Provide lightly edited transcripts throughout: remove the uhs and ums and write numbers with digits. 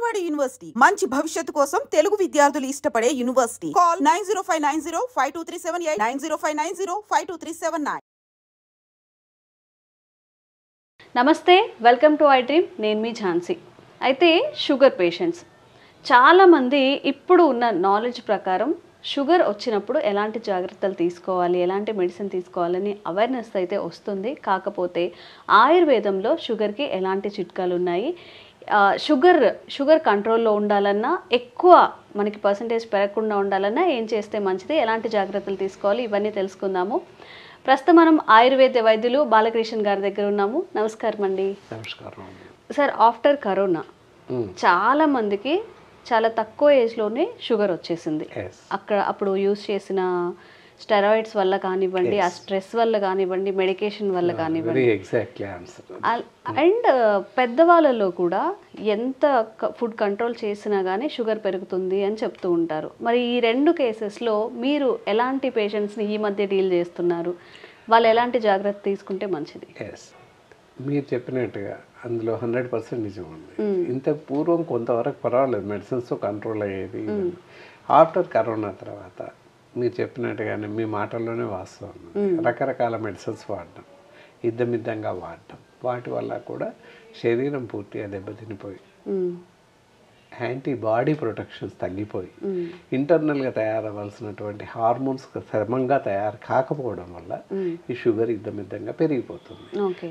Vijayawada university మంచి భవిష్యత్తు కోసం తెలుగు విద్యార్థులు ఇష్టపడే యూనివర్సిటీ. కాల్ 9059052378 9059052379. నమస్తే, వెల్కమ్ టు ఐ డ్రీమ్. నేను మీ ఝాన్సీ. అయితే షుగర్ పేషెంట్స్ చాలామంది ఇప్పుడు ఉన్న నాలెడ్జ్ ప్రకారం షుగర్ వచ్చినప్పుడు ఎలాంటి జాగ్రత్తలు తీసుకోవాలి, ఎలాంటి మెడిసిన్ తీసుకోవాలని అవేర్నెస్ అయితే వస్తుంది. కాకపోతే ఆయుర్వేదంలో షుగర్కి ఎలాంటి చిట్కాలు ఉన్నాయి, షుగర్ కంట్రోల్లో ఉండాలన్నా, ఎక్కువ మనకి పర్సంటేజ్ పెరగకుండా ఉండాలన్నా ఏం చేస్తే మంచిది, ఎలాంటి జాగ్రత్తలు తీసుకోవాలి, ఇవన్నీ తెలుసుకుందాము. ప్రస్తుతం మనం ఆయుర్వేద వైద్యులు బాలకృష్ణ గారి దగ్గర ఉన్నాము. నమస్కారం అండి. నమస్కారం సార్. ఆఫ్టర్ కరోనా చాలా మందికి చాలా తక్కువ ఏజ్లోనే షుగర్ వచ్చేసింది. అప్పుడు యూజ్ చేసిన స్టెరాయిడ్స్ వల్ల కానివ్వండి, ఆ స్ట్రెస్ వల్ల కానివ్వండి, మెడికేషన్ వల్ల కానివ్వండి, అండ్ పెద్దవాళ్ళలో కూడా ఎంత ఫుడ్ కంట్రోల్ చేసినా కానీ షుగర్ పెరుగుతుంది అని చెప్తూ ఉంటారు. మరి ఈ రెండు కేసెస్లో మీరు ఎలాంటి పేషెంట్స్ని ఈ మధ్య డీల్ చేస్తున్నారు, వాళ్ళు ఎలాంటి జాగ్రత్త తీసుకుంటే మంచిది? మీరు చెప్పినట్టుగా అందులో 100% నిజం ఉంది. ఇంత పూర్వం కొంతవరకు పర్వాలేదు, మెడిసిన్స్తో కంట్రోల్ అయ్యేది. ఆఫ్టర్ కరోనా తర్వాత మీరు చెప్పినట్టుగానే మీ మాటల్లోనే వాస్తవం, రకరకాల మెడిసిన్స్ వాడడం, ఇద్దమిద్దంగా వాడడం, వాటి వల్ల కూడా శరీరం పూర్తిగా దెబ్బతినిపోయి యాంటీబాడీ ప్రొటెక్షన్స్ తగ్గిపోయి ఇంటర్నల్గా తయారవ్వాల్సినటువంటి హార్మోన్స్ క్రమంగా తయారు కాకపోవడం వల్ల ఈ షుగర్ ఇద్దమిద్దంగా పెరిగిపోతుంది.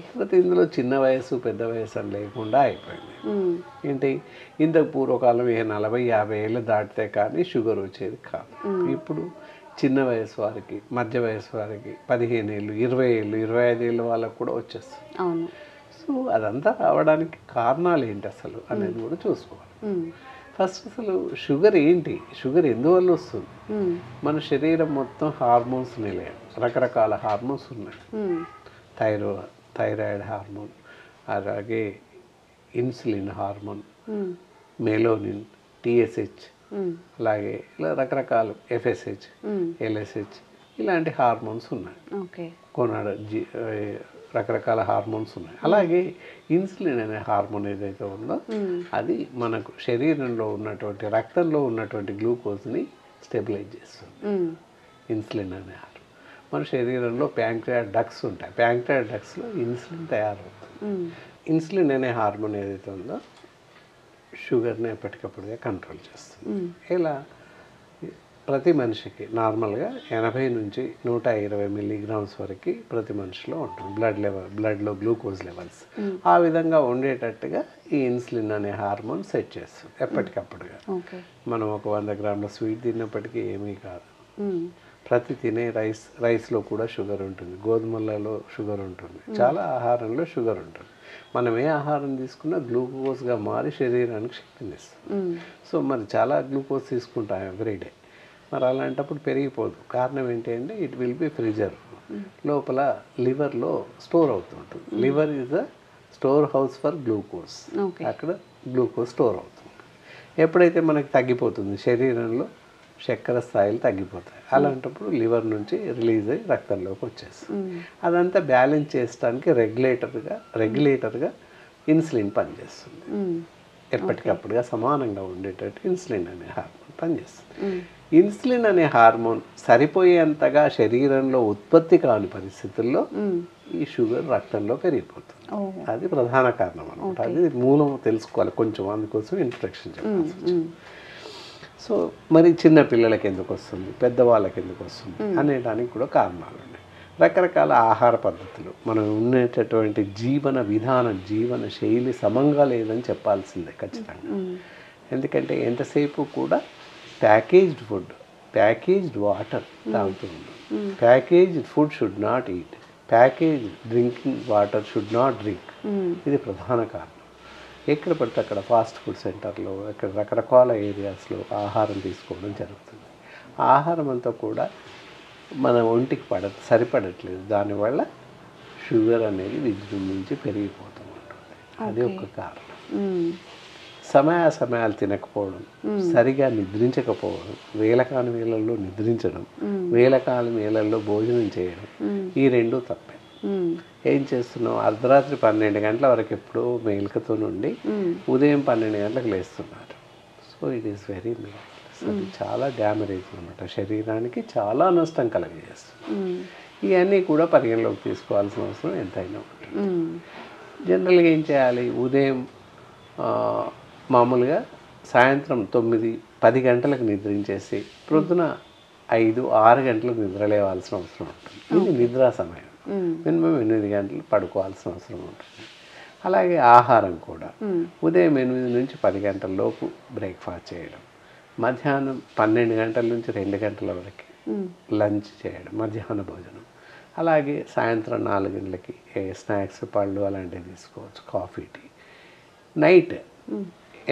తర్వాత ఇందులో చిన్న వయసు పెద్ద వయసు అని లేకుండా అయిపోయింది. ఏంటి, ఇంతకు పూర్వకాలం 40-50 ఏళ్ళు దాటితే కానీ షుగర్ వచ్చేది కాదు. ఇప్పుడు చిన్న వయసు వారికి, మధ్య వయసు వారికి, 15 ఏళ్ళు, 20 ఏళ్ళు, 25 ఏళ్ళ వాళ్ళకు కూడా వచ్చేస్తుంది. సో అదంతా రావడానికి కారణాలు ఏంటి అసలు అనేది కూడా చూసుకోవాలి. ఫస్ట్ అసలు షుగర్ ఏంటి, షుగర్ ఎందువల్ల వస్తుంది? మన శరీరం మొత్తం హార్మోన్స్ నిలయం, రకరకాల హార్మోన్స్ ఉన్నాయి. థైరాయిడ్ హార్మోన్, అలాగే ఇన్సులిన్ హార్మోన్, మెలోనిన్, టీఎస్హెచ్, అలాగే ఇలా రకరకాల ఎఫ్ఎస్హెచ్, ఎల్ఎస్హెచ్, ఇలాంటి హార్మోన్స్ ఉన్నాయి. రకరకాల హార్మోన్స్ ఉన్నాయి. అలాగే ఇన్సులిన్ అనే హార్మోన్ ఏదైతే ఉందో అది మనకు శరీరంలో ఉన్నటువంటి రక్తంలో ఉన్నటువంటి గ్లూకోజ్ని స్టెబిలైజ్ చేస్తుంది. ఇన్సులిన్ అనే హార్మోన్ మన శరీరంలో ప్యాంక్రియాస్ డక్ట్స్ ఉంటాయి, ప్యాంక్రియాస్ డక్ట్స్లో ఇన్సులిన్ తయారవుతుంది. ఇన్సులిన్ అనే హార్మోన్ ఏదైతే ఉందో షుగర్ని ఎప్పటికప్పుడుగా కంట్రోల్ చేస్తుంది. ఇలా ప్రతి మనిషికి నార్మల్గా 80 నుంచి 120 మిల్లీగ్రామ్స్ వరకు ప్రతి మనిషిలో ఉంటుంది బ్లడ్లో గ్లూకోజ్ లెవెల్స్. ఆ విధంగా ఉండేటట్టుగా ఈ ఇన్సులిన్ అనే హార్మోన్ సెట్ చేస్తుంది ఎప్పటికప్పుడుగా. మనం ఒక 100 గ్రాముల స్వీట్ తిన్నప్పటికీ ఏమీ కాదు. ప్రతి తినే రైస్లో కూడా షుగర్ ఉంటుంది, గోధుమలలో షుగర్ ఉంటుంది, చాలా ఆహారంలో షుగర్ ఉంటుంది. మనం ఏ ఆహారం తీసుకున్నా గ్లూకోజ్గా మారి శరీరానికి శక్తిని ఇస్తుంది. సో మరి చాలా గ్లూకోజ్ తీసుకుంటాం ఎవ్రీడే. మరి అలాంటప్పుడు పెరిగిపోదు. కారణం ఏంటంటే ఇట్ విల్ బి ప్రిజర్వ్, లోపల లివర్లో స్టోర్ అవుతుంటుంది. Liver is the store house for glucose. అక్కడ గ్లూకోజ్ స్టోర్ అవుతుంది. ఎప్పుడైతే మనకి తగ్గిపోతుంది, శరీరంలో చక్కెర స్థాయిలు తగ్గిపోతాయి, అలాంటప్పుడు లివర్ నుంచి రిలీజ్ అయ్యి రక్తంలోకి వచ్చేస్తుంది. అదంతా బ్యాలెన్స్ చేయడానికి రెగ్యులేటర్గా ఇన్సులిన్ పనిచేస్తుంది. ఎప్పటికప్పుడుగా సమానంగా ఉండేటట్టు ఇన్సులిన్ అనే హార్మోన్ పనిచేస్తుంది. ఇన్సులిన్ అనే హార్మోన్ సరిపోయేంతగా శరీరంలో ఉత్పత్తి కాని పరిస్థితుల్లో ఈ షుగర్ రక్తంలో పెరిగిపోతుంది. అది ప్రధాన కారణం అనమాట. అది మూలం తెలుసుకోవాలి కొంచెం, అందుకోసం ఇంట్రడక్షన్ చెప్పాల్సి వచ్చింది. సో మరి చిన్న పిల్లలకి ఎందుకు వస్తుంది, పెద్దవాళ్ళకి ఎందుకు వస్తుంది అనేదానికి కూడా కారణాలు ఉన్నాయి. రకరకాల ఆహార పద్ధతులు, మనం ఉండేటటువంటి జీవన విధానం, జీవన శైలి సమంగా లేదని చెప్పాల్సిందే ఖచ్చితంగా. ఎందుకంటే ఎంతసేపు కూడా ప్యాకేజ్డ్ ఫుడ్, ప్యాకేజ్డ్ వాటర్ తాగుతూ ఉన్నాం. Packaged food should not eat, packaged drinking water should not drink. ఇది ప్రధాన కారణం. ఎక్కడ పడితే అక్కడ ఫాస్ట్ ఫుడ్ సెంటర్లో, ఇక్కడ రకరకాల ఏరియాస్లో ఆహారం తీసుకోవడం జరుగుతుంది. ఆహారం అంతా కూడా మన ఒంటికి సరిపడట్లేదు. దానివల్ల షుగర్ అనేది విజృంభించి పెరిగిపోతూ ఉంటుంది. అది ఒక కారణం. సమయాలు తినకపోవడం, సరిగా నిద్రించకపోవడం, వేళకాని వేళల్లో నిద్రించడం, వేళకాని వేళల్లో భోజనం చేయడం, ఈ రెండు తప్పే. ఏం చేస్తున్నావు? అర్ధరాత్రి 12 గంటల వరకు ఎప్పుడూ మేలుకతో నుండి ఉదయం 12 గంటలకు లేస్తున్నారు. So it is very miraculous. అది చాలా డ్యామరేజ్ అనమాట, శరీరానికి చాలా నష్టం కలగజేస్తుంది. ఇవన్నీ కూడా పరిగణలోకి తీసుకోవాల్సిన అవసరం ఎంతైనా ఉంటుంది. జనరల్గా ఏం చేయాలి? ఉదయం మామూలుగా సాయంత్రం 9-10 గంటలకు నిద్రించేసి ప్రొద్దున 5-6 గంటలకు నిద్ర లేవాల్సిన అవసరం ఉంటుంది. ఇది నిద్రా సమయం. మినిమం 8 గంటలు పడుకోవాల్సిన అవసరం ఉంటుంది. అలాగే ఆహారం కూడా ఉదయం 8 నుంచి 10 గంటల లోపు బ్రేక్ఫాస్ట్ చేయడం, మధ్యాహ్నం 12 గంటల నుంచి 2 గంటల వరకు లంచ్ చేయడం, మధ్యాహ్న భోజనం. అలాగే సాయంత్రం 4 గంటలకి స్నాక్స్, పళ్ళు అలాంటివి తీసుకోవచ్చు, కాఫీ, టీ. నైట్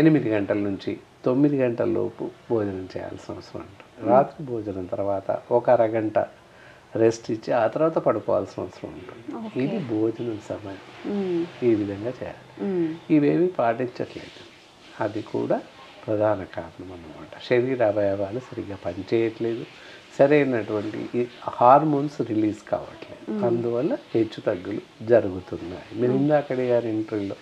8 గంటల నుంచి 9 గంటల లోపు భోజనం చేయాల్సిన అవసరం ఉంటుంది. రాత్రి భోజనం తర్వాత ఒక అరగంట రెస్ట్ ఇచ్చి ఆ తర్వాత పడుకోవాల్సిన అవసరం ఉంటుంది. ఇది భోజనం సమయం. ఈ విధంగా చేయాలి. ఇవేవి పాటించట్లేదు. అది కూడా ప్రధాన కారణం అన్నమాట. శరీర అవయవాలు సరిగ్గా పనిచేయట్లేదు, సరైనటువంటి హార్మోన్స్ రిలీజ్ కావట్లేదు. అందువల్ల హెచ్చు తగ్గులు జరుగుతున్నాయి. మీరు ఇందాకడి గారి ఇంటర్వ్యూలో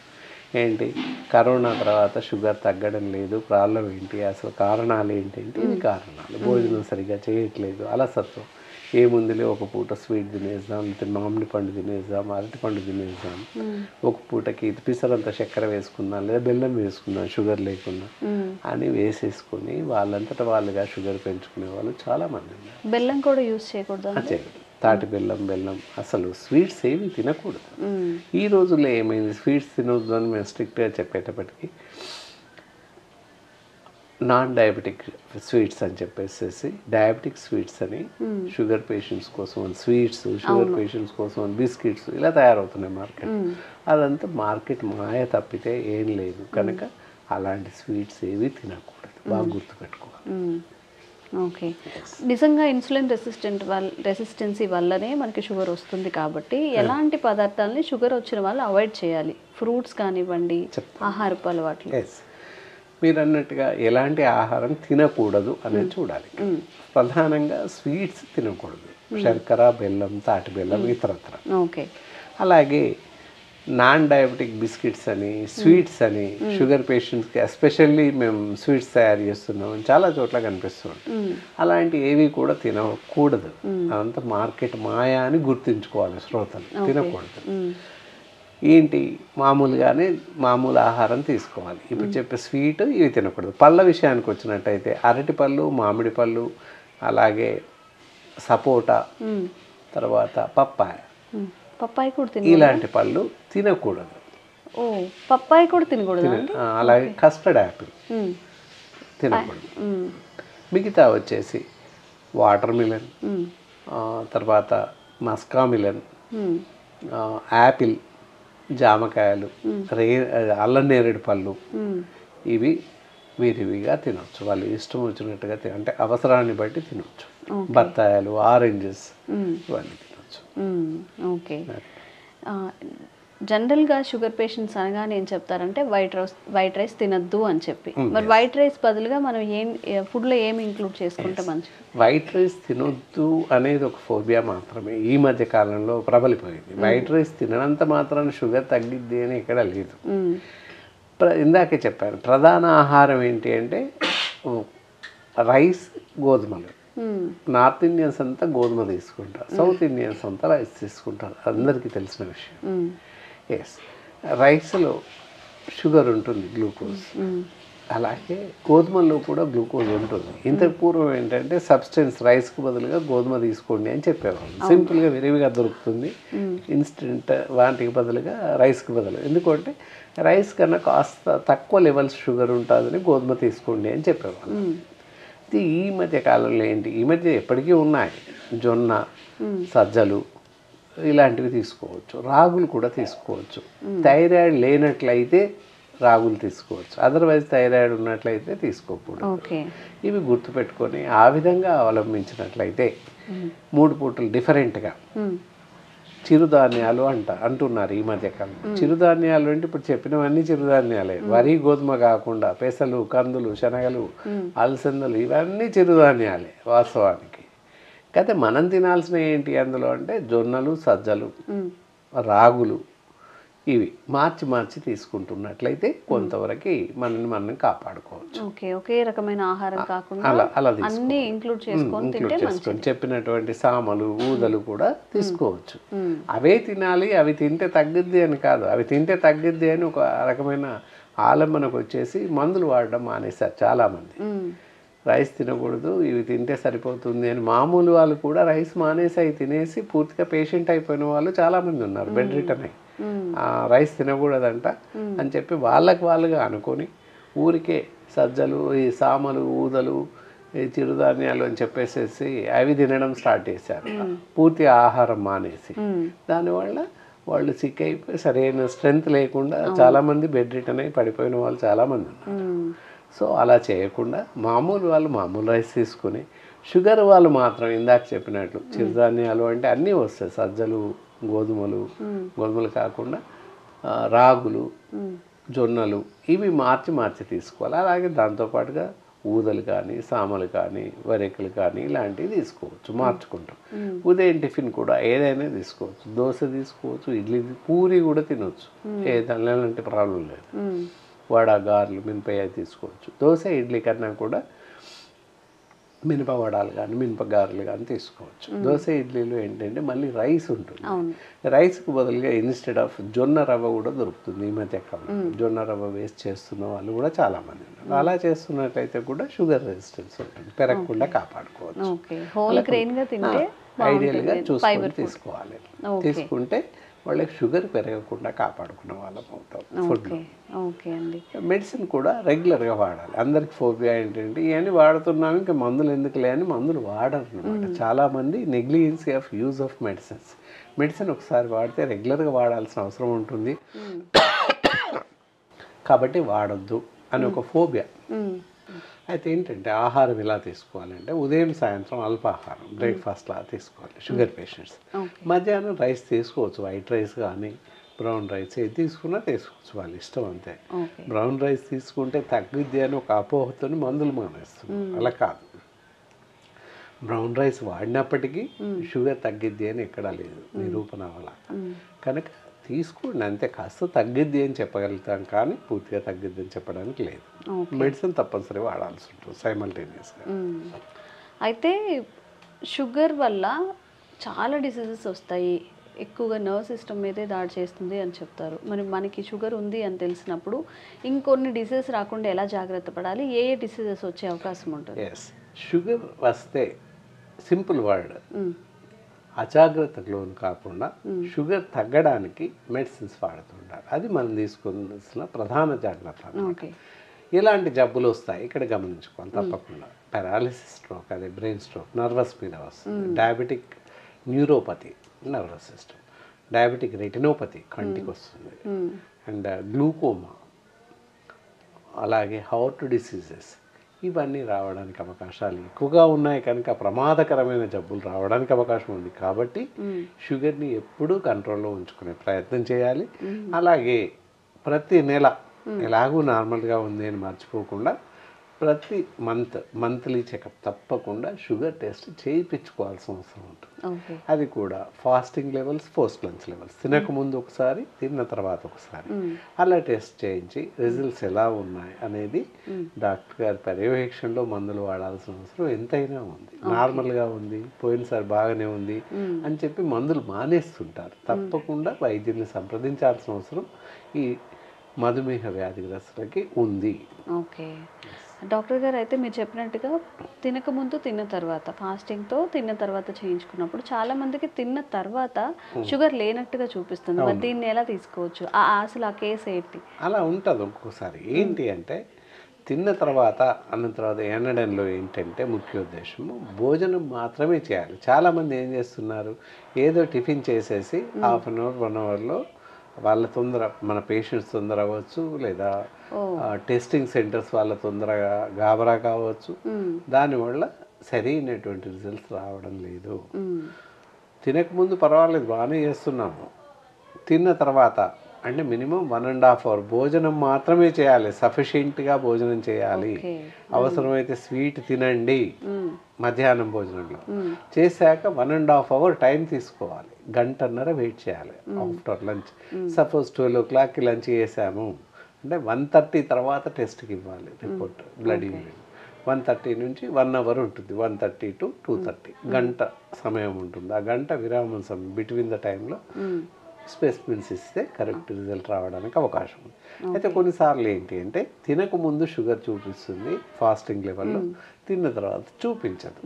ఏంటి, కరోనా తర్వాత షుగర్ తగ్గడం లేదు, ప్రాబ్లం ఏంటి, అసలు కారణాలు ఏంటంటే ఇవి కారణాలు. భోజనం సరిగ్గా చేయట్లేదు, అలసత్వం, ఏముందిలే ఒక పూట స్వీట్ తినేద్దాం, లేకపోతే మామిడి పండు తినేద్దాం, అరటి పండు తినేద్దాం, ఒక పూటకి పిసరంత చక్కెర వేసుకుందాం, లేదా బెల్లం వేసుకుందాం షుగర్ లేకుండా అని వేసేసుకొని వాళ్ళంతటా వాళ్ళుగా షుగర్ పెంచుకునే వాళ్ళు చాలామంది ఉన్నారు. బెల్లం కూడా యూజ్ చేయకూడదు. తాటి బెల్లం అసలు స్వీట్స్ ఏవి తినకూడదు. ఈ రోజుల్లో ఏమైంది, స్వీట్స్ తినొద్దు అని మేము స్ట్రిక్ట్గా చెప్పేటప్పటికి నాన్ డయాబెటిక్ స్వీట్స్ అని చెప్పేసి డయాబెటిక్ స్వీట్స్ అని షుగర్ పేషెంట్స్ కోసం స్వీట్స్, షుగర్ పేషెంట్స్ కోసం బిస్కెట్స్ ఇలా తయారవుతున్నాయి మార్కెట్. అదంతా మార్కెట్ మాయ తప్పితే ఏం లేదు. కనుక అలాంటి స్వీట్స్ ఏవి తినకూడదు, బాగా గుర్తుపెట్టుకోవాలి. ఓకే. నిజంగా ఇన్సులిన్ రెసిస్టెన్సీ వల్లనే మనకి షుగర్ వస్తుంది కాబట్టి ఎలాంటి పదార్థాలని షుగర్ వచ్చిన వాళ్ళు అవాయిడ్ చేయాలి? ఫ్రూట్స్ కానివ్వండి, ఆహారపు అలవాట్లు. మీరు అన్నట్టుగా ఎలాంటి ఆహారం తినకూడదు అనేది చూడాలి. ప్రధానంగా స్వీట్స్ తినకూడదు, శర్కర, బెల్లం, తాటి బెల్లం, ఇతరత్ర. ఓకే. అలాగే నాన్ డయాబెటిక్ బిస్కెట్స్ అని, స్వీట్స్ అని షుగర్ పేషెంట్స్కి ఎస్పెషల్లీ మేము స్వీట్స్ తయారు చేస్తున్నాం, చాలా చోట్ల కనిపిస్తున్నాం. అలాంటి ఏవి కూడా తినకూడదు. అదంతా మార్కెట్ మాయా అని గుర్తుంచుకోవాలి శ్రోతలు. తినకూడదు. ఏంటి, మామూలుగానే మామూలు ఆహారం తీసుకోవాలి. ఇప్పుడు చెప్పే స్వీట్ ఇవి తినకూడదు. పళ్ళ విషయానికి వచ్చినట్టయితే అరటి పళ్ళు, మామిడి పళ్ళు, అలాగే సపోటా, తర్వాత పప్పాయ, పప్పాయి కూడా ఇలాంటి పళ్ళు తినకూడదు. పప్పాయి కూడా తినకూడదు. అలాగే కస్టర్డ్ యాపిల్ తినకూడదు. మిగతా వచ్చేసి వాటర్ మిలన్, తర్వాత మస్కా మిలన్, యాపిల్, జామకాయలు, అల్లం నేరేడు పళ్ళు, ఇవి వీరివిగా తినొచ్చు. వాళ్ళు ఇష్టం వచ్చినట్టుగా అంటే అవసరాన్ని బట్టి తినొచ్చు. బత్తాయిలు, ఆరెంజెస్ ఇవన్నీ తినొచ్చు. ఓకే. జనరల్గా షుగర్ పేషెంట్స్ అనగానే ఏం చెప్తారంటే వైట్ రైస్ తినద్దు అని చెప్పి, మరి వైట్ రైస్ బదులుగా మనం ఫుడ్లో ఏమి ఇంక్లూడ్ చేసుకుంటే మంచిది? వైట్ రైస్ తినొద్దు అనేది ఒక ఫోబియా మాత్రమే ఈ మధ్య కాలంలో ప్రబలిపోయింది. వైట్ రైస్ తిననంత మాత్రాన షుగర్ తగ్గిద్ది అని ఎక్కడ లేదు. ఇందాకే చెప్పాను, ప్రధాన ఆహారం ఏంటి అంటే రైస్, గోధుమలు. నార్త్ ఇండియన్స్ అంతా గోధుమ తీసుకుంటారు, సౌత్ ఇండియన్స్ అంతా రైస్ తీసుకుంటారు, అందరికీ తెలిసిన విషయం. ఎస్, రైస్లో షుగర్ ఉంటుంది, గ్లూకోజ్. అలాగే గోధుమల్లో కూడా గ్లూకోజ్ ఉంటుంది. ఇంతకు పూర్వం ఏంటంటే సబ్స్టెన్స్ రైస్కి బదులుగా గోధుమ తీసుకోండి అని చెప్పేవాళ్ళు. సింపుల్గా విరివిగా దొరుకుతుంది, ఇన్స్టెంట్, వాటికి బదులుగా రైస్కి బదులు. ఎందుకంటే రైస్ కన్నా కాస్త తక్కువ లెవెల్స్ షుగర్ ఉంటుందని గోధుమ తీసుకోండి అని చెప్పేవాళ్ళు. ఈ మధ్య కాలంలో ఏంటి, ఈ మధ్య ఎప్పటికీ ఉన్నాయి, జొన్న, సజ్జలు ఇలాంటివి తీసుకోవచ్చు, రాగులు కూడా తీసుకోవచ్చు. థైరాయిడ్ లేనట్లయితే రాగులు తీసుకోవచ్చు, అదర్వైజ్ థైరాయిడ్ ఉన్నట్లయితే తీసుకోకూడదు. ఇవి గుర్తుపెట్టుకొని ఆ విధంగా అవలంబించినట్లయితే 3 పూటలు డిఫరెంట్గా చిరుధాన్యాలు అంటున్నారు ఈ మధ్యకాలం. చిరుధాన్యాలు అంటే ఇప్పుడు చెప్పినవన్నీ చిరుధాన్యాలే. వరి, గోధుమ కాకుండా పెసలు, కందులు, శనగలు, అలసందలు ఇవన్నీ చిరుధాన్యాలే వాస్తవానికి. అయితే మనం తినాల్సిన ఏంటి అందులో అంటే జొన్నలు, సజ్జలు, రాగులు ఇవి మార్చి మార్చి తీసుకుంటున్నట్లయితే కొంతవరకు మనం కాపాడుకోవచ్చు. ఓకే, ఒకే రకమైన ఆహారం కాకుండా అలా అన్ని ఇంక్లూడ్ చేసుకొని చెప్పినటువంటి సామలు ఊదలు కూడా తీసుకోవచ్చు. అవే తినాలి, అవి తింటే తగ్గుద్ది అని కాదు. అవి తింటే తగ్గుద్ది అని ఒక రకమైన ఆలంబనకు వచ్చేసి మందులు వాడడం మానేశారు చాలామంది. రైస్ తినకూడదు, ఇవి తింటే సరిపోతుంది అని మామూలు వాళ్ళు కూడా రైస్ మానేసి అవి తినేసి పూర్తిగా పేషెంట్ అయిపోయిన వాళ్ళు చాలామంది ఉన్నారు. బెడ్ రిటర్న్ అయ్యి రైస్ తినకూడదంట అని చెప్పి వాళ్ళుగా అనుకొని ఊరికే సజ్జలు, ఈ సామలు, ఊదలు, ఈ చిరుధాన్యాలు అని చెప్పేసేసి అవి తినడం స్టార్ట్ చేశారు పూర్తి ఆహారం మానేసి. దానివల్ల వాళ్ళు సిక్ అయిపోయి సరైన స్ట్రెంగ్త్ లేకుండా చాలామంది బెడ్ రిటర్న్ అయ్యి పడిపోయిన వాళ్ళు చాలామంది ఉన్నారు. సో అలా చేయకుండా మామూలు వాళ్ళు మామూలు రైస్ తీసుకుని, షుగర్ వాళ్ళు మాత్రం ఇందాక చెప్పినట్లు చిరుధాన్యాలు అంటే అన్నీ వస్తాయి, సజ్జలు, గోధుమలు కాకుండా రాగులు, జొన్నలు ఇవి మార్చి తీసుకోవాలి. అలాగే దాంతోపాటుగా ఊదలు కానీ, సామలు కానీ, వరికలు కానీ ఇలాంటివి తీసుకోవచ్చు మార్చుకుంటాం. ఉదయం టిఫిన్ కూడా ఏదైనా తీసుకోవచ్చు, దోశ తీసుకోవచ్చు, ఇడ్లీ, పూరి కూడా తినవచ్చు, ఏదైనా ప్రాబ్లం లేదు. వడ, గారెలు, మినపయ్య తీసుకోవచ్చు. దోశ, ఇడ్లీ కన్నా కూడా మినప వడాలు కానీ మినప గారెలు కానీ తీసుకోవచ్చు. దోశ, ఇడ్లీలో ఏంటంటే మళ్ళీ రైస్ ఉంటుంది. రైస్కి బదులుగా ఇన్స్టెడ్ ఆఫ్ జొన్న రవ్వ కూడా దొరుకుతుంది ఈ మధ్య కాలంలో. జొన్న రవ్వ వేస్ట్ చేస్తున్న వాళ్ళు కూడా చాలామంది ఉన్నారు. అలా చేస్తున్నట్లయితే కూడా షుగర్ రెసిస్టెన్స్ ఉంటుంది, పెరగకుండా కాపాడుకోవచ్చు. ఐడియల్గా చూసుకొని తీసుకోవాలి. తీసుకుంటే వాళ్ళకి షుగర్ పెరగకుండా కాపాడుకున్న వాళ్ళం అవుతాం. ఫుడ్లో మెడిసిన్ కూడా రెగ్యులర్గా వాడాలి. అందరికి ఫోబియా ఏంటంటే ఇవన్నీ వాడుతున్నాము ఇంకా మందులు ఎందుకులే అని మందులు వాడరు అనమాట. చాలామంది negligence of use of medicine ఒకసారి వాడితే రెగ్యులర్గా వాడాల్సిన అవసరం ఉంటుంది కాబట్టి వాడొద్దు అని ఒక ఫోబియా. అయితే ఏంటంటే ఆహారం ఎలా తీసుకోవాలంటే ఉదయం సాయంత్రం అల్పాహారం బ్రేక్ఫాస్ట్ లా తీసుకోవాలి షుగర్ పేషెంట్స్. మధ్యాహ్నం రైస్ తీసుకోవచ్చు, వైట్ రైస్ కానీ బ్రౌన్ రైస్ ఏది తీసుకున్నా తీసుకోవచ్చు, వాళ్ళ ఇష్టం అంతే. బ్రౌన్ రైస్ తీసుకుంటే తగ్గుద్ది అని ఒక అపోహతో మందులు మానేస్తుంది. అలా కాదు, బ్రౌన్ రైస్ వాడినప్పటికీ షుగర్ తగ్గిద్ది అని ఎక్కడా లేదు నిరూపణ వల్ల. కనుక తీసుకోండి అంతే, కాస్త తగ్గిద్ది అని చెప్పగలుగుతాం కానీ పూర్తిగా తగ్గిద్ది అని చెప్పడానికి లేదు. మెడిసిన్ తప్పనిసరి వాడాల్సి ఉంటుంది సైమల్టేనియస్గా. అయితే షుగర్ వల్ల చాలా డిసీజెస్ వస్తాయి, ఎక్కువగా నర్వ్ సిస్టమ్ మీదే దాడి చేస్తుంది అని చెప్తారు. మరి మనకి షుగర్ ఉంది అని తెలిసినప్పుడు ఇంకొన్ని డిసీజెస్ రాకుండా ఎలా జాగ్రత్త పడాలి, ఏ డిసీజెస్ వచ్చే అవకాశం ఉంటుంది? షుగర్ వస్తే సింపుల్ వర్డ్ అజాగ్రత్తకు లోను కాకుండా షుగర్ తగ్గడానికి మెడిసిన్స్ వాడుతుంటారు. అది మనం తీసుకున్న ప్రధాన జాగ్రత్త. ఇలాంటి జబ్బులు వస్తాయి ఇక్కడ గమనించుకోవాలి తప్పకుండా. పారాలిసిస్ స్ట్రోక్, అదే బ్రెయిన్ స్ట్రోక్, నర్వస్ మీద వస్తుంది. Diabetic neuropathy nervous system, diabetic retinopathy కంటికి వస్తుంది, అండ్ గ్లూకోమా, అలాగే హార్ట్ డిసీజెస్ ఇవన్నీ రావడానికి అవకాశాలు ఎక్కువగా ఉన్నాయి. కనుక ప్రమాదకరమైన జబ్బులు రావడానికి అవకాశం ఉంది. కాబట్టి షుగర్ని ఎప్పుడూ కంట్రోల్లో ఉంచుకునే ప్రయత్నం చేయాలి. అలాగే ప్రతి నెల ఎలాగూ నార్మల్గా ఉంది అని మర్చిపోకుండా ప్రతి మంత్లీ చెకప్ తప్పకుండా షుగర్ టెస్ట్ చేయించుకోవాల్సిన అవసరం ఉంటుంది. అది కూడా fasting levels, post lunch levels, తినకముందు ఒకసారి, తిన్న తర్వాత ఒకసారి అలా టెస్ట్ చేయించి రిజల్ట్స్ ఎలా ఉన్నాయి అనేది డాక్టర్ గారి పర్యవేక్షణలో మందులు వాడాల్సిన అవసరం ఎంతైనా ఉంది. నార్మల్గా ఉంది, పోయినసారి బాగానే ఉంది అని చెప్పి మందులు మానేస్తుంటారు. తప్పకుండా వైద్యుని సంప్రదించాల్సిన అవసరం ఈ మధుమేహ వ్యాధిగ్రస్తులకి ఉంది. ఓకే డాక్టర్ గారు, అయితే మీరు చెప్పినట్టుగా తినకముందు, తిన్న తర్వాత, ఫాస్టింగ్తో తిన్న తర్వాత చేయించుకున్నప్పుడు చాలామందికి తిన్న తర్వాత షుగర్ లేనట్టుగా చూపిస్తుంది. మరి దీన్ని ఎలా తీసుకోవచ్చు? అసలు ఆ కేసు ఏంటి? అలా ఉంటుంది ఒక్కోసారి. ఏంటి అంటే తిన్న తర్వాత అన్న తర్వాత ఎనడంలో ఏంటంటే ముఖ్య ఉద్దేశము భోజనం మాత్రమే చేయాలి. చాలామంది ఏం చేస్తున్నారు, ఏదో టిఫిన్ చేసేసి హాఫ్ అన్ అవర్ 1 అవర్లో వాళ్ళ తొందర, మన పేషెంట్స్ తొందర అవ్వచ్చు, లేదా టెస్టింగ్ సెంటర్స్ వాళ్ళ తొందరగా గాబరా కావచ్చు. దానివల్ల సరైనటువంటి రిజల్ట్స్ రావడం లేదు. తినకముందు పర్వాలేదు బాగానే చేస్తున్నాము, తిన్న తర్వాత అంటే మినిమం 1.5 అవర్ భోజనం మాత్రమే చేయాలి, సఫిషియెంట్గా భోజనం చేయాలి. అవసరమైతే స్వీట్ తినండి మధ్యాహ్నం భోజనంలో. చేశాక 1.5 అవర్ టైం తీసుకోవాలి, గంటన్నర వెయిట్ చేయాలి ఆఫ్టర్ లంచ్. సపోజ్ 12 o'clockకి లంచ్ చేసాము అంటే 1:30 తర్వాత టెస్ట్కి ఇవ్వాలి రిపోర్ట్, బ్లడ్ యూరిన్. 1:30 నుంచి 1 అవర్ ఉంటుంది, 1:30 to 2:30 గంట సమయం ఉంటుంది. ఆ గంట విరామం సమయం, బిట్వీన్ ద టైంలో స్పెసిమెన్స్ ఇస్తే కరెక్ట్ రిజల్ట్ రావడానికి అవకాశం ఉంది. అయితే కొన్నిసార్లు ఏంటి అంటే తినక ముందు షుగర్ చూపిస్తుంది ఫాస్టింగ్ లెవెల్లో, తిన్న తర్వాత చూపించదు.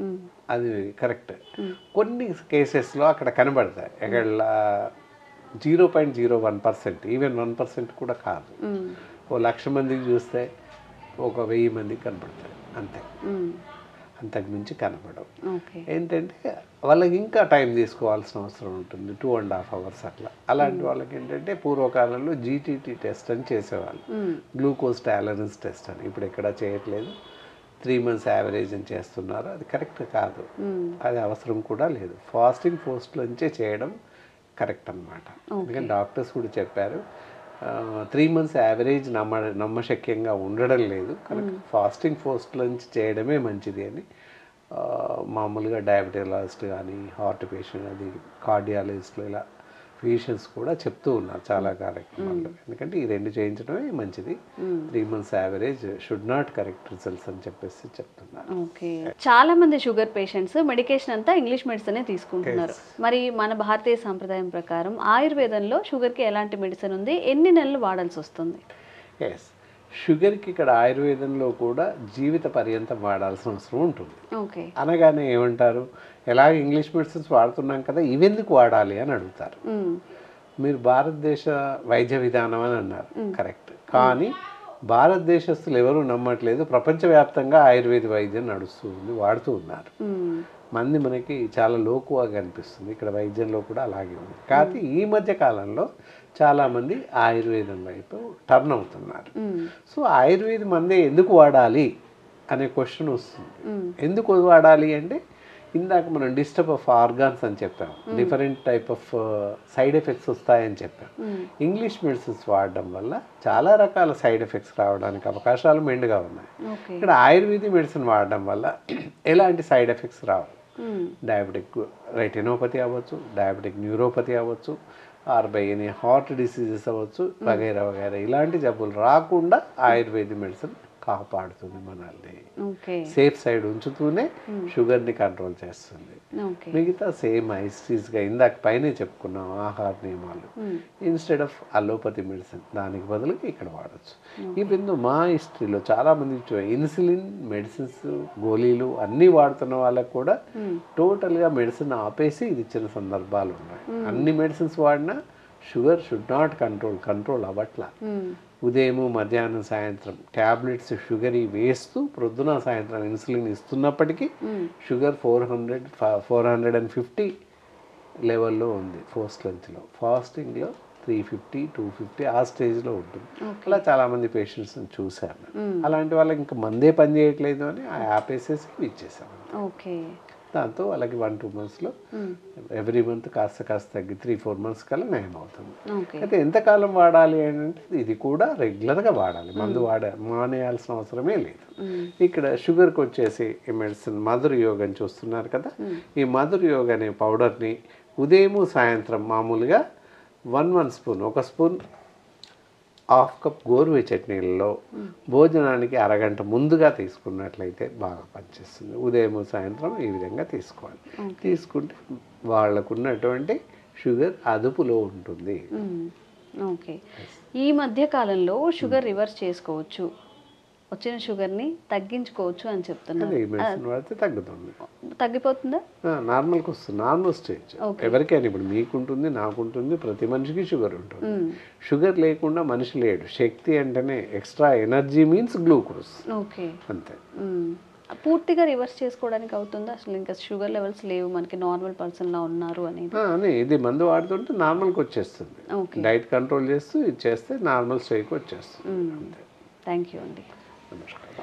అది కరెక్ట్. కొన్ని కేసెస్లో అక్కడ కనబడతాయి, అక్కడ 0.01%, ఈవెన్ 1% కూడా కాదు. ఓ 1,00,000 మందికి చూస్తే ఒక 1000 మందికి కనబడతాయి అంతే, అంతకుమించి కనపడవు. ఏంటంటే వాళ్ళకి ఇంకా టైం తీసుకోవాల్సిన అవసరం ఉంటుంది, 2.5 hours అట్లా. అలాంటి వాళ్ళకి ఏంటంటే పూర్వకాలంలో జీటీటీ టెస్ట్ అని చేసేవాళ్ళు, గ్లూకోజ్ టాలరెన్స్ టెస్ట్ అని. ఇప్పుడు ఎక్కడ చేయట్లేదు, 3 months యావరేజ్ అని చేస్తున్నారు. అది కరెక్ట్ కాదు, అది అవసరం కూడా లేదు. ఫాస్టింగ్ పోస్ట్లోంచే చేయడం కరెక్ట్ అనమాట. ఎందుకంటే డాక్టర్స్ కూడా చెప్పారు 3 months యావరేజ్ నమ్మశక్యంగా ఉండడం లేదు, కనుక ఫాస్టింగ్ పోస్ట్లోంచి చేయడమే మంచిది అని మామూలుగా డయాబెటాలజిస్ట్ కానీ, హార్ట్ పేషెంట్, అది కార్డియాలజిస్ట్లో ఇలా పేషెంట్స్ కూడా చెప్తూ ఉన్నారు చాలా కార్యక్రమాల్లో. ఎందుకంటే ఈ 2 చేయించడమే మంచిది, 3 months average should not correct results అని చెప్పేసి చెప్తున్నారు. ఓకే, చాలా మంది షుగర్ పేషెంట్స్ మెడికేషన్ అంతా ఇంగ్లీష్ మెడిసినే తీసుకుంటున్నారు. మరి మన భారతీయ సాంప్రదాయం ప్రకారం ఆయుర్వేదంలో షుగర్కి ఎలాంటి మెడిసిన్ ఉంది, ఎన్ని నెలలు వాడాల్సి వస్తుంది? ఎస్, షుగర్కి ఇక్కడ ఆయుర్వేదంలో కూడా జీవిత పర్యంతం వాడాల్సిన అవసరం ఉంటుంది. ఓకే, అనగానే ఏమంటారు, ఎలాగ ఇంగ్లీష్ మెడిసిన్స్ వాడుతున్నాం కదా ఇవెందుకు వాడాలి అని అడుగుతారు. మీరు భారతదేశ వైద్య విధానం అని అన్నారు, కరెక్ట్. కానీ భారతదేశస్తులు ఎవరు నమ్మట్లేదు, ప్రపంచవ్యాప్తంగా ఆయుర్వేద వైద్యం నడుస్తూ ఉంది, వాడుతూ ఉన్నారు. మంది మనకి చాలా లోకువాగా అనిపిస్తుంది, ఇక్కడ వైద్యంలో కూడా అలాగే ఉంది. కాబట్టి ఈ మధ్య కాలంలో చాలామంది ఆయుర్వేదం వైపు టర్న్ అవుతున్నారు. సో ఆయుర్వేద మందే ఎందుకు వాడాలి అనే క్వశ్చన్ వస్తుంది. ఎందుకు వాడాలి అంటే ఇందాక మనం డిస్టర్బ్ ఆఫ్ ఆర్గాన్స్ అని చెప్పాం, different type of side effects వస్తాయని చెప్పాం. ఇంగ్లీష్ మెడిసిన్స్ వాడడం వల్ల చాలా రకాల సైడ్ ఎఫెక్ట్స్ రావడానికి అవకాశాలు మెండుగా ఉన్నాయి. ఇక్కడ ఆయుర్వేదిక్ మెడిసిన్ వాడడం వల్ల ఎలాంటి సైడ్ ఎఫెక్ట్స్ రావు. డయాబెటిక్ రెటినోపతి అవ్వచ్చు, డయాబెటిక్ న్యూరోపతి అవ్వచ్చు, ఆర్బైఎని హార్ట్ డిసీజెస్ అవ్వచ్చు, వగైరా వగైరా ఇలాంటి జబ్బులు రాకుండా ఆయుర్వేదిక్ మెడిసిన్ కాపాడుతుంది మనల్ని. సేఫ్ సైడ్ ఉంచుతూనే షుగర్ని కంట్రోల్ చేస్తుంది. మిగతా సేమ్ ఐస్టీస్గా ఇందాక పైనే చెప్పుకున్నాం ఆహార నియమాలు, ఇన్స్టెడ్ ఆఫ్ అలోపతి మెడిసిన్ దానికి బదులుగా ఇక్కడ వాడచ్చు. ఈ బిందు మా హిస్టరీలో చాలామంది ఇన్సులిన్ మెడిసిన్స్ గోళీలు అన్నీ వాడుతున్న వాళ్ళకు కూడా టోటల్గా మెడిసిన్ ఆపేసి ఇది ఇచ్చిన సందర్భాలు ఉన్నాయి. అన్ని మెడిసిన్స్ వాడినా షుగర్ షుడ్ నాట్ కంట్రోల్ అవ్వట్లా. ఉదయము మధ్యాహ్నం సాయంత్రం ట్యాబ్లెట్స్ షుగర్ వేస్తూ ప్రొద్దున సాయంత్రం ఇన్సులిన్ ఇస్తున్నప్పటికీ షుగర్ 450 లెవెల్లో ఉంది పోస్ట్ లంచ్లో. ఫాస్టింగ్లో 350, 250 ఆ స్టేజ్లో ఉంటుంది. అలా చాలామంది పేషెంట్స్ని చూశాను. అలాంటి వాళ్ళకి ఇంకా మందే పని చేయట్లేదు అని ఆ యాప్ వేసేసి ఇచ్చేసాము. ఓకే, దాంతో వాళ్ళకి 1-2 monthsలో ఎవ్రీ మంత్ కాస్త తగ్గి 3-4 months కల్లా నయం అవుతుంది. అయితే ఎంతకాలం వాడాలి అంటే ఇది కూడా రెగ్యులర్గా వాడాలి, మందు మానేయాల్సిన అవసరమే లేదు. ఇక్కడ షుగర్కి వచ్చేసి ఈ మెడిసిన్ మధుర యోగ అని చూస్తున్నారు కదా, ఈ మధుర యోగ అనే పౌడర్ని ఉదయము సాయంత్రం మామూలుగా 1 స్పూన్, 1 స్పూన్ 1/2 కప్ గోరువెచ్చటి నీళ్ళలో భోజనానికి అరగంట ముందుగా తీసుకున్నట్లయితే బాగా పనిచేస్తుంది. ఉదయం సాయంత్రం ఈ విధంగా తీసుకోవాలి. తీసుకుంటే వాళ్ళకు ఉన్నటువంటి షుగర్ అదుపులో ఉంటుంది. ఓకే, ఈ మధ్య కాలంలో షుగర్ రివర్స్ చేసుకోవచ్చు, వచ్చిన షుగర్ని తగ్గించుకోవచ్చు అని చెప్తున్నారు. ఈ మెడిసిన్ వాడితే తగ్గుతుంది, తగ్గిపోతుందా? నార్మల్కి వస్తుంది, నార్మల్ స్టేజ్. ఎవరికైనా ఇప్పుడు మీకుంటుంది, నాకుంటుంది, ప్రతి మనిషికి షుగర్ ఉంటుంది. షుగర్ లేకుండా మనిషి లేడు. శక్తి అంటేనే extra energy means glucose. Okay, అంతే. పూర్తిగా రివర్స్ చేసుకోవడానికి అవుతుందా? అసలు ఇంకా షుగర్ లెవెల్స్ లేవు, మనకి నార్మల్ పర్సన్లా ఉన్నారు అనేది ఇది మందు వాడుతుంటే నార్మల్కి వచ్చేస్తుంది. డైట్ కంట్రోల్ చేస్తూ ఇది చేస్తే నార్మల్ స్టేజ్కి వచ్చేస్తుంది. అంతే. థ్యాంక్ యూ అండి. నమస్కారం.